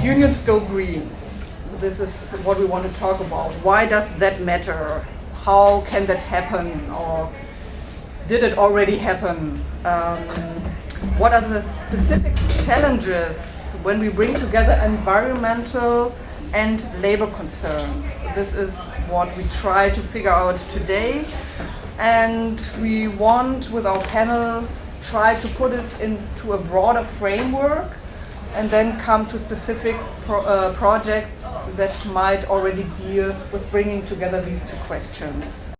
unions go green. This is what we want to talk about. Why does that matter? How can that happen? Or did it already happen? What are the specific challenges when we bring together environmental and labor concerns? This is what we try to figure out today. And we want, with our panel, try to put it into a broader framework and then come to specific projects that might already deal with bringing together these two questions.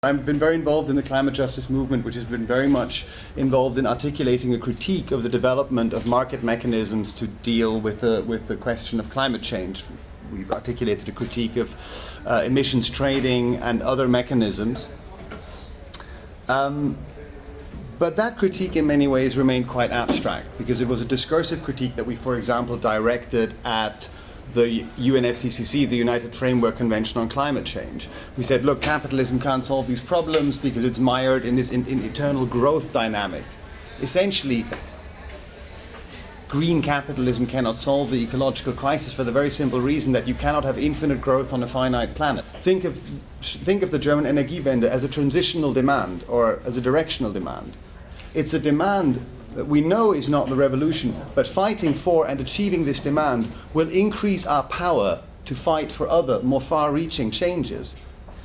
I've been very involved in the climate justice movement, which has been very much involved in articulating a critique of the development of market mechanisms to deal with the question of climate change. We've articulated a critique of emissions trading and other mechanisms. But that critique in many ways remained quite abstract, because it was a discursive critique that we, for example, directed at the UNFCCC, the United Framework Convention on Climate Change. We said, look, capitalism can't solve these problems because it's mired in this in eternal growth dynamic. Essentially, green capitalism cannot solve the ecological crisis for the very simple reason that you cannot have infinite growth on a finite planet. Think of the German Energiewende as a transitional demand or as a directional demand. It's a demand that we know is not the revolution, but fighting for and achieving this demand will increase our power to fight for other, more far-reaching changes,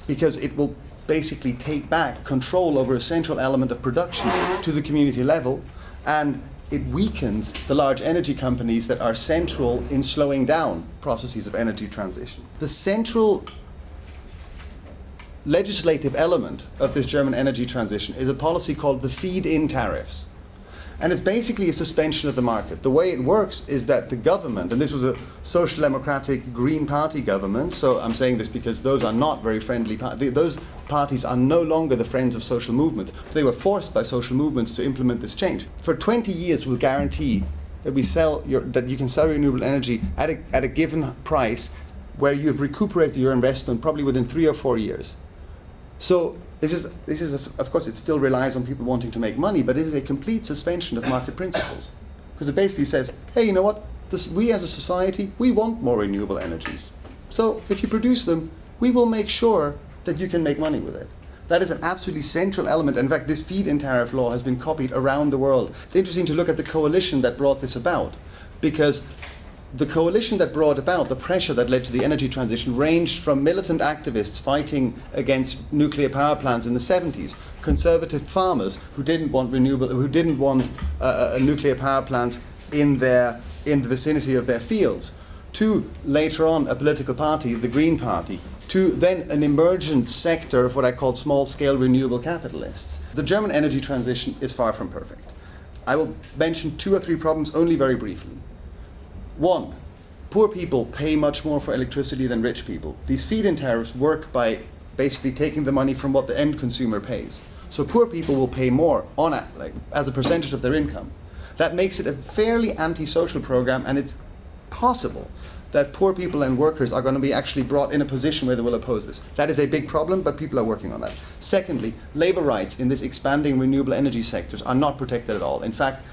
because it will basically take back control over a central element of production to the community level, and it weakens the large energy companies that are central in slowing down processes of energy transition. The central legislative element of this German energy transition is a policy called the Feedin Tariffs. And it's basically a suspension of the market. The way it works is that the government, and this was a social democratic Green Party government, so I'm saying this because those are not very friendly parties. Those parties are no longer the friends of social movements. They were forced by social movements to implement this change. For 20 years, we'll guarantee that that you can sell renewable energy at a given price where you've recuperated your investment probably within 3 or 4 years. So this is of course, it still relies on people wanting to make money, but it is a complete suspension of market principles. Because it basically says, hey, you know what? We as a society, we want more renewable energies. So if you produce them, we will make sure that you can make money with it. That is an absolutely central element. In fact, this feed-in tariff law has been copied around the world. It's interesting to look at the coalition that brought this about, because the coalition that brought about the pressure that led to the energy transition ranged from militant activists fighting against nuclear power plants in the 70s, conservative farmers who didn't want nuclear power plants in the vicinity of their fields, to later on a political party, the Green Party, to then an emergent sector of what I call small-scale renewable capitalists. The German energy transition is far from perfect. I will mention 2 or 3 problems only very briefly. 1, poor people pay much more for electricity than rich people. These feed-in tariffs work by basically taking the money from what the end consumer pays. So poor people will pay more as a percentage of their income. That makes it a fairly anti-social program, and it's possible that poor people and workers are going to be actually brought in a position where they will oppose this. That is a big problem, but people are working on that. Secondly, labor rights in this expanding renewable energy sectors are not protected at all. In fact,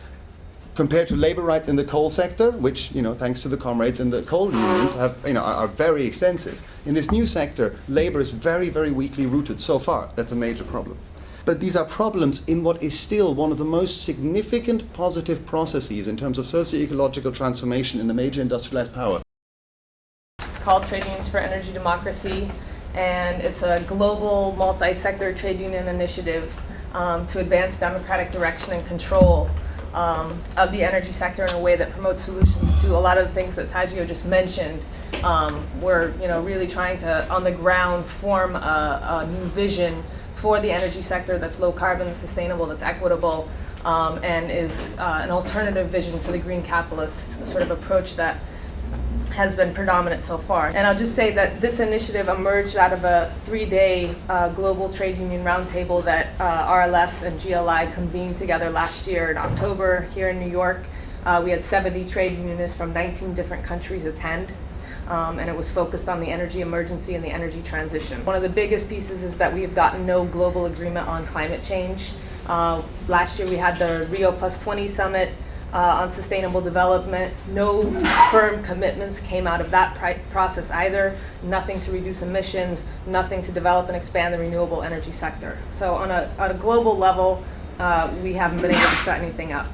compared to labor rights in the coal sector, which, thanks to the comrades in the coal unions, are very extensive. In this new sector, labor is very, very weakly rooted so far. That's a major problem. But these are problems in what is still one of the most significant positive processes in terms of socio-ecological transformation in the major industrialized power. It's called Trade Unions for Energy Democracy, and it's a global multi-sector trade union initiative to advance democratic direction and control of the energy sector in a way that promotes solutions to a lot of the things that Tadzio just mentioned. We're really trying to, on the ground, form a new vision for the energy sector that's low carbon, that's sustainable, that's equitable, and is an alternative vision to the green capitalist sort of approach that has been predominant so far. And I'll just say that this initiative emerged out of a 3-day global trade union roundtable that RLS and GLI convened together last year in October here in New York. We had 70 trade unionists from 19 different countries attend. And it was focused on the energy emergency and the energy transition. One of the biggest pieces is that we have gotten no global agreement on climate change. Last year we had the Rio Plus 20 summit on sustainable development. No firm commitments came out of that process either. Nothing to reduce emissions, nothing to develop and expand the renewable energy sector. So on a global level, we haven't been able to set anything up.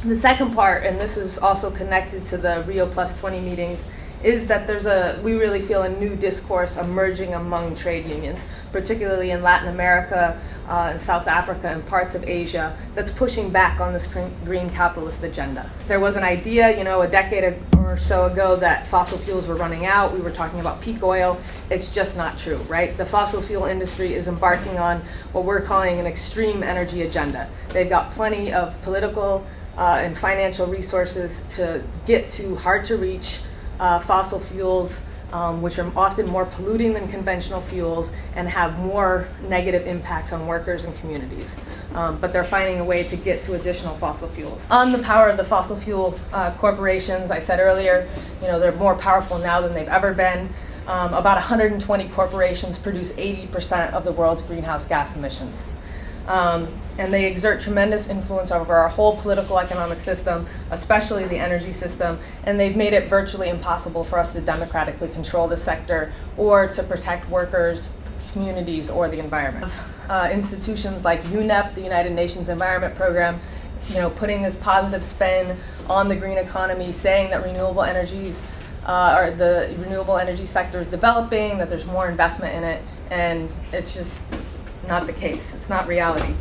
The second part, and this is also connected to the Rio Plus 20 meetings, is that we really feel a new discourse emerging among trade unions, particularly in Latin America and South Africa and parts of Asia, that's pushing back on this green capitalist agenda. There was an idea, a decade or so ago that fossil fuels were running out. We were talking about peak oil. It's just not true, right? The fossil fuel industry is embarking on what we're calling an extreme energy agenda. They've got plenty of political and financial resources to get to hard-to-reach fossil fuels, which are often more polluting than conventional fuels and have more negative impacts on workers and communities. But they're finding a way to get to additional fossil fuels. On the power of the fossil fuel corporations, I said earlier, they're more powerful now than they've ever been. About 120 corporations produce 80% of the world's greenhouse gas emissions. And they exert tremendous influence over our whole political economic system, especially the energy system, and they've made it virtually impossible for us to democratically control the sector or to protect workers, communities, or the environment. Institutions like UNEP, the United Nations Environment Program, putting this positive spin on the green economy, saying that renewable energies or the renewable energy sector is developing, that there's more investment in it, and it's just not the case. It's not reality.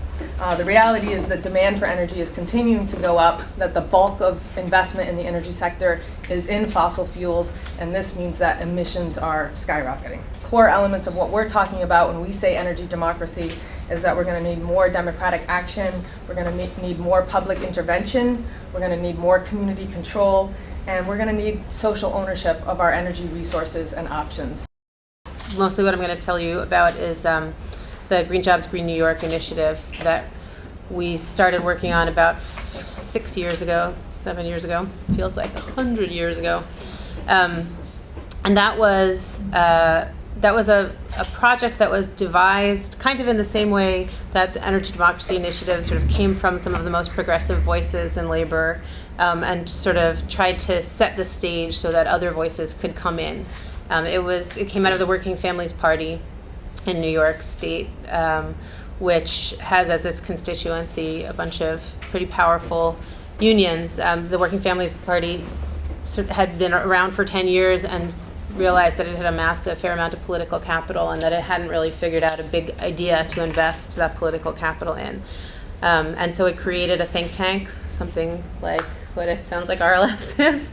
The reality is that demand for energy is continuing to go up, that the bulk of investment in the energy sector is in fossil fuels, and this means that emissions are skyrocketing. Core elements of what we're talking about when we say energy democracy is that we're going to need more democratic action, we're going to need more public intervention, we're going to need more community control, and we're going to need social ownership of our energy resources and options. Mostly what I'm going to tell you about is the Green Jobs, Green New York initiative that we started working on about 7 years ago, feels like 100 years ago. And that was a project that was devised kind of in the same way that the Energy Democracy Initiative sort of came from some of the most progressive voices in labor and sort of tried to set the stage so that other voices could come in. It came out of the Working Families Party in New York State, which has as its constituency a bunch of pretty powerful unions. The Working Families Party had been around for 10 years and realized that it had amassed a fair amount of political capital and that it hadn't really figured out a big idea to invest that political capital in. And so it created a think tank, something like what it sounds like RLS is,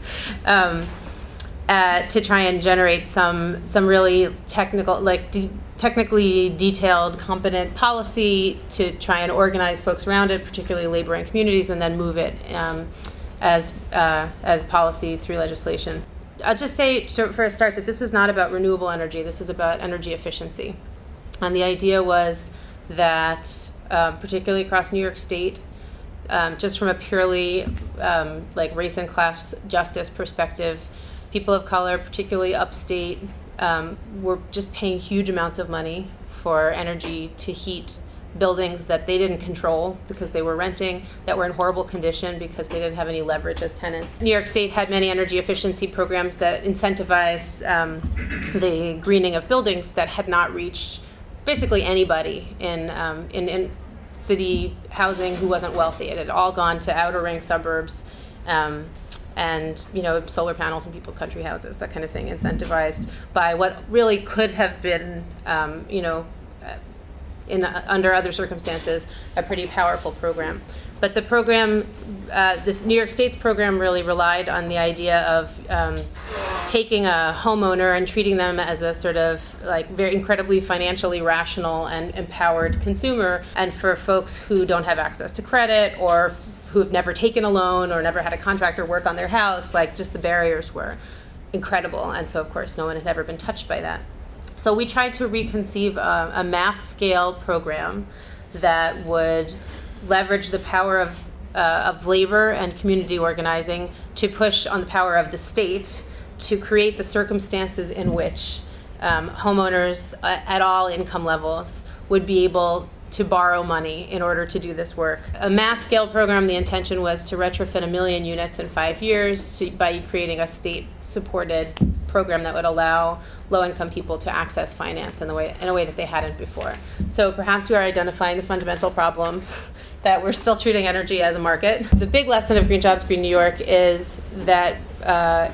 to try and generate some really technical, technically detailed, competent policy to try and organize folks around it, particularly labor and communities, and then move it as policy through legislation. I'll just say for a start that this is not about renewable energy. This is about energy efficiency. And the idea was that, particularly across New York State, just from a purely race and class justice perspective, people of color, particularly upstate, were just paying huge amounts of money for energy to heat buildings that they didn't control because they were renting, that were in horrible condition because they didn't have any leverage as tenants. New York State had many energy efficiency programs that incentivized the greening of buildings that had not reached basically anybody in city housing who wasn't wealthy. It had all gone to outer ring suburbs, and solar panels in people's country houses, that kind of thing, incentivized by what really could have been under other circumstances a pretty powerful program. But the program, this New York State's program, really relied on the idea of taking a homeowner and treating them as a sort of very incredibly financially rational and empowered consumer. And for folks who don't have access to credit or who have never taken a loan or never had a contractor work on their house, just the barriers were incredible. And so, of course, no one had ever been touched by that. So we tried to reconceive a mass-scale program that would leverage the power of labor and community organizing to push on the power of the state to create the circumstances in which homeowners at all income levels would be able to borrow money in order to do this work. A mass scale program, the intention was to retrofit 1 million units in 5 years by creating a state supported program that would allow low-income people to access finance in a way that they hadn't before. So perhaps we are identifying the fundamental problem that we're still treating energy as a market. The big lesson of Green Jobs, Green New York is that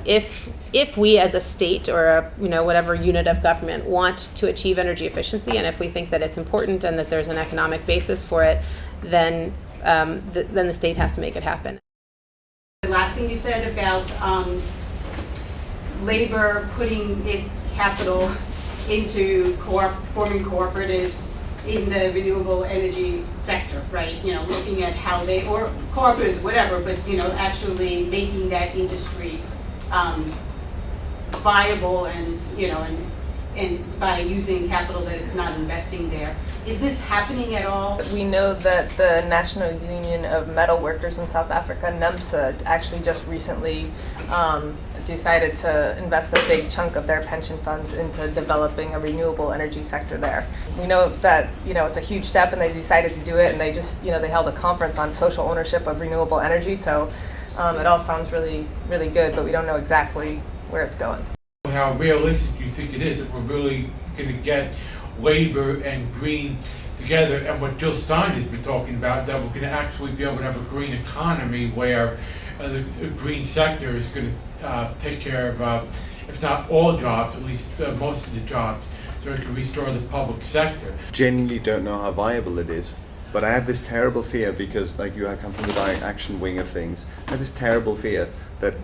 if we as a state or a, whatever unit of government want to achieve energy efficiency, and if we think that it's important and that there's an economic basis for it, then the state has to make it happen. The last thing you said about labor putting its capital into forming cooperatives in the renewable energy sector, right? Looking at how they, or cooperatives, whatever, but actually making that industry viable, and by using capital that it's not investing there. Is this happening at all? We know that the National Union of Metal Workers in South Africa, NUMSA, actually just recently decided to invest a big chunk of their pension funds into developing a renewable energy sector there. We know that it's a huge step, and they decided to do it, and they just they held a conference on social ownership of renewable energy. So it all sounds really, really good, but we don't know exactly where it's going. How realistic do you think it is that we're really going to get labor and green together, and what Jill Stein has been talking about, that we're going to actually be able to have a green economy where the green sector is going to take care of, if not all jobs, at least most of the jobs, so it can restore the public sector. Genuinely don't know how viable it is, but I have this terrible fear because, I come from the direct action wing of things. I have this terrible fear that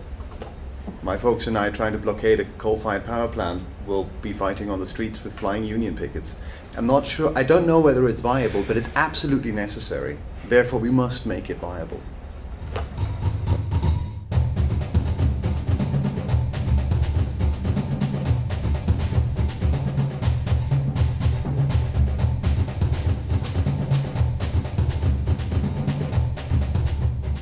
my folks and I trying to blockade a coal-fired power plant will be fighting on the streets with flying union pickets. I'm not sure, I don't know whether it's viable, but it's absolutely necessary. Therefore, we must make it viable.